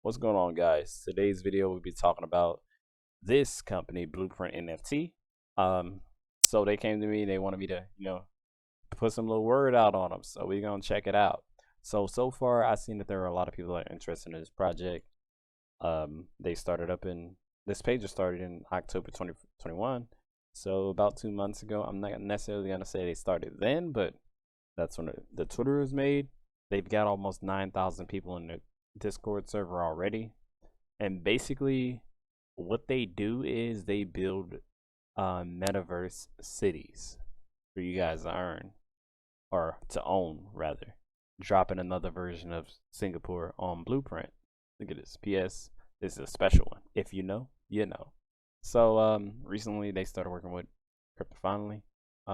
What's going on, guys? Today's video we'll be talking about this company, Bluprint NFT. Um, so they came to me, they wanted me to, put some little word out on them. So we're gonna check it out. So far I've seen that there are a lot of people that are interested in this project. They started up in this page was started in October 2021. So about 2 months ago. I'm not necessarily gonna say they started then, but that's when the Twitter was made. They've got almost 9,000 people in the Discord server already. And basically, what they do is they build metaverse cities for you guys to earn, or to own, rather. Dropping another version of Singapore on Bluprint. Look at this. PS, this is a special one. If you know, you know. So recently they started working with Crypto Finally.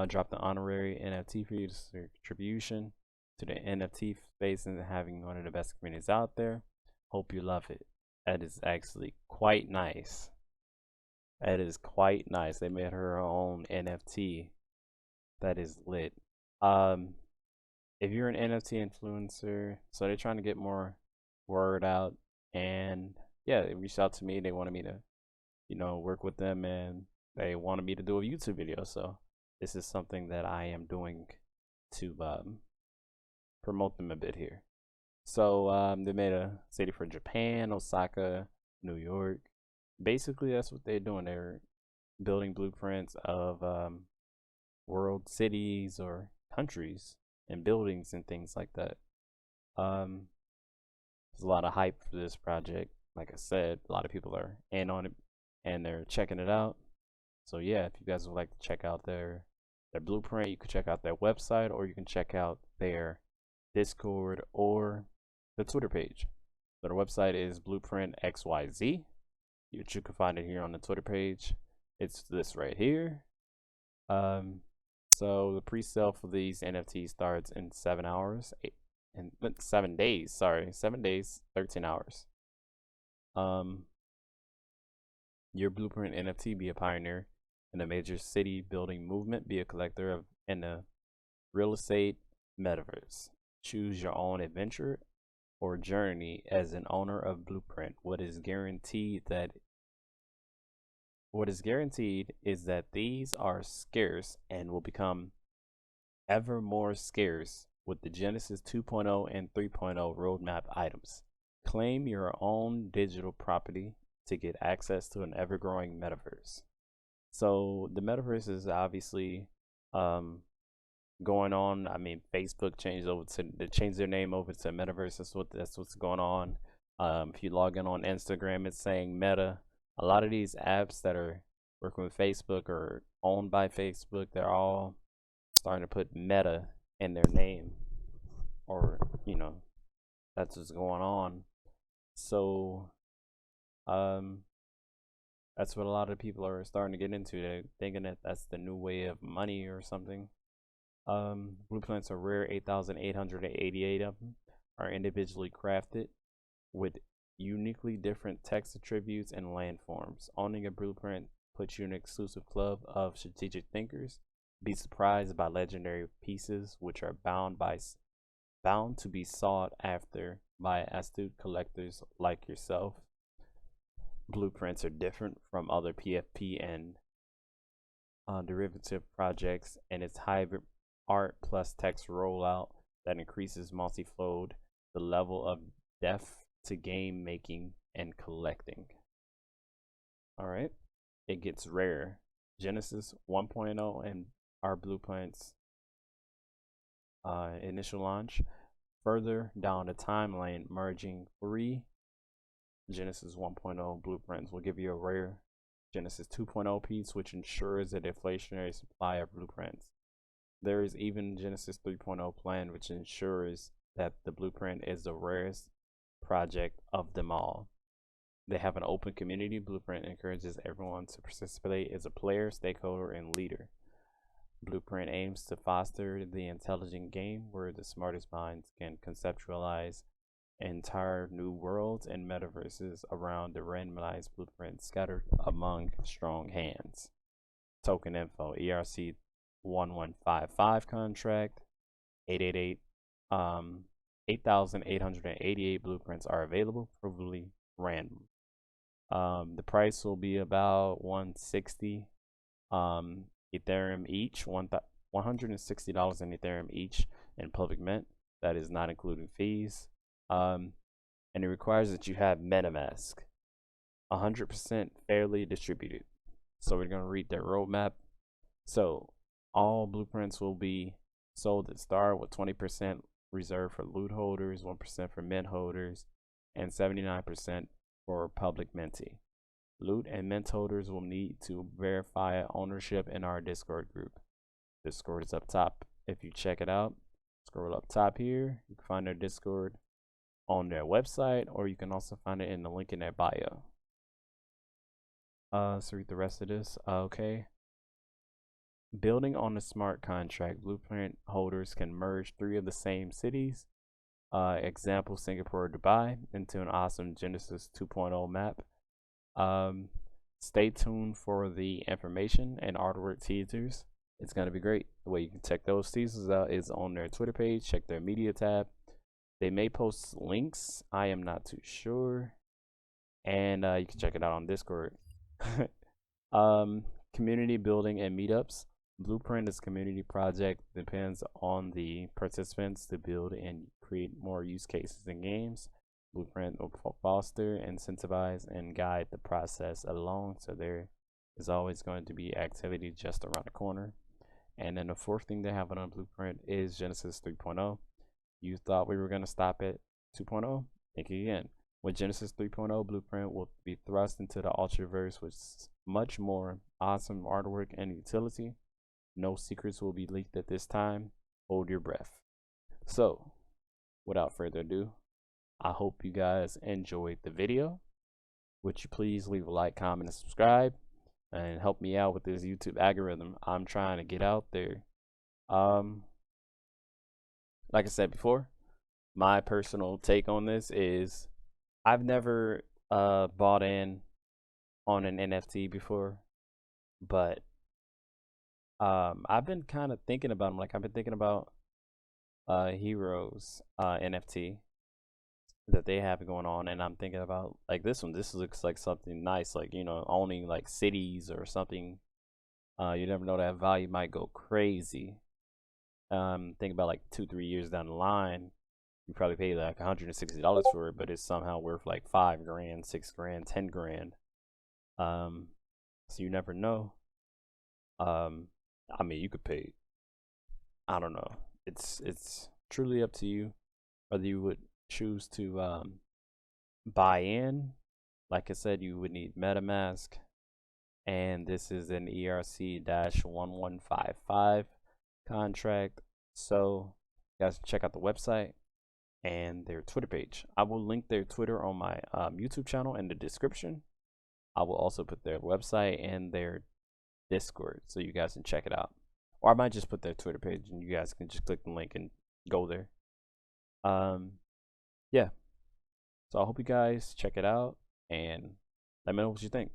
Dropped an honorary NFT for you to your contribution to the NFT space and having one of the best communities out there. Hope you love it. That is actually quite nice. That is quite nice. They made her own NFT. That is lit. If you're an NFT influencer, so they're trying to get more word out, and yeah, they reached out to me. They wanted me to, work with them, and they wanted me to do a YouTube video. So this is something that I am doing to promote them a bit here. So they made a city for Japan, Osaka, New York. Basically, that's what they're doing. They're building blueprints of world cities or countries and buildings and things like that. There's a lot of hype for this project. Like I said, a lot of people are in on it and they're checking it out. So yeah, if you guys would like to check out their blueprint, you can check out their website, or you can check out their Discord or the Twitter page. So their website is Bluprint XYZ. You can find it here on the Twitter page. It's this right here. So the pre-sale for these NFTs starts in 7 hours, 7 days. Sorry, 7 days, 13 hours. Your Bluprint NFT, be a pioneer in a major city building movement, be a collector of in the real estate metaverse. Choose your own adventure or journey as an owner of Bluprint. What is guaranteed is that these are scarce and will become ever more scarce with the Genesis 2.0 and 3.0 roadmap items. Claim your own digital property to get access to an ever-growing metaverse. So the metaverse is obviously going on. I mean, Facebook changed their name over to Metaverse. That's what's going on. If you log in on Instagram, it's saying Meta. A lot of these apps that are working with Facebook or owned by Facebook, they're all starting to put Meta in their name, or that's what's going on. So that's what a lot of people are starting to get into. They're thinking that that's the new way of money or something. Blueprints are rare. 8,888 of them are individually crafted with uniquely different text attributes and landforms. Owning a blueprint puts you in an exclusive club of strategic thinkers. Be surprised by legendary pieces which are bound to be sought after by astute collectors like yourself. Blueprints are different from other PFP and derivative projects, and its hybrid art plus text rollout that increases multi-flowed the level of depth to game making and collecting. All right, it gets rare. Genesis 1.0 and our blueprints initial launch. Further down the timeline, merging 3 Genesis 1.0 blueprints will give you a rare Genesis 2.0 piece, which ensures a deflationary supply of blueprints. There is even Genesis 3.0 plan, which ensures that the blueprint is the rarest project of them all. They have an open community. Bluprint encourages everyone to participate as a player, stakeholder, and leader. Bluprint aims to foster the intelligent game where the smartest minds can conceptualize entire new worlds and metaverses around the randomized blueprint scattered among strong hands. Token info: ERC 1155 contract 888 8,888 blueprints are available, random. The price will be about 160 Ethereum each, $160 in Ethereum each in public mint. That is not including fees. And it requires that you have MetaMask, 100% fairly distributed. So we're going to read their roadmap. So all blueprints will be sold at start with 20% reserved for loot holders, 1% for mint holders, and 79% for public mentee. Loot and mint holders will need to verify ownership in our Discord group. Discord is up top. If you check it out, scroll up top here, you can find their Discord on their website, or you can also find it in the link in their bio. So read the rest of this. Okay. Building on the smart contract, Bluprint holders can merge 3 of the same cities, example Singapore or Dubai, into an awesome Genesis 2.0 map. Stay tuned for the information and artwork teasers. It's going to be great. The way you can check those teasers out is on their Twitter page. Check their media tab. They may post links. I am not too sure. And you can check it out on Discord. Community building and meetups. Bluprint is a community project. Depends on the participants to build and create more use cases in games. Bluprint will foster, incentivize, and guide the process along. So there is always going to be activity just around the corner. And then the fourth thing they have on Bluprint is Genesis 3.0. You thought we were going to stop at 2.0? Think again. With Genesis 3.0, Bluprint will be thrust into the Ultraverse with much more awesome artwork and utility. No secrets will be leaked at this time. Hold your breath. So, without further ado, I hope you guys enjoyed the video. Would you please leave a like, comment, and subscribe, and help me out with this YouTube algorithm. I'm trying to get out there. Like I said before, my personal take on this is I've never bought in on an NFT before, but I've been kind of thinking about them. Like I've been thinking about Heroes NFT that they have going on, and I'm thinking about like this one. This looks like something nice, like owning like cities or something. You never know, that value might go crazy. Think about like 2-3 years down the line, you probably pay like $160 for it, but it's somehow worth like $5 grand, $6 grand, $10 grand. So you never know. I mean, you could pay, I don't know. It's truly up to you whether you would choose to buy in. Like I said, you would need MetaMask, and this is an ERC-1155 contract. So you guys check out the website and their Twitter page. I will link their Twitter on my YouTube channel in the description. I will also put their website and their Discord so you guys can check it out. Or I might just put their Twitter page and you guys can just click the link and go there. Yeah. So I hope you guys check it out and let me know what you think.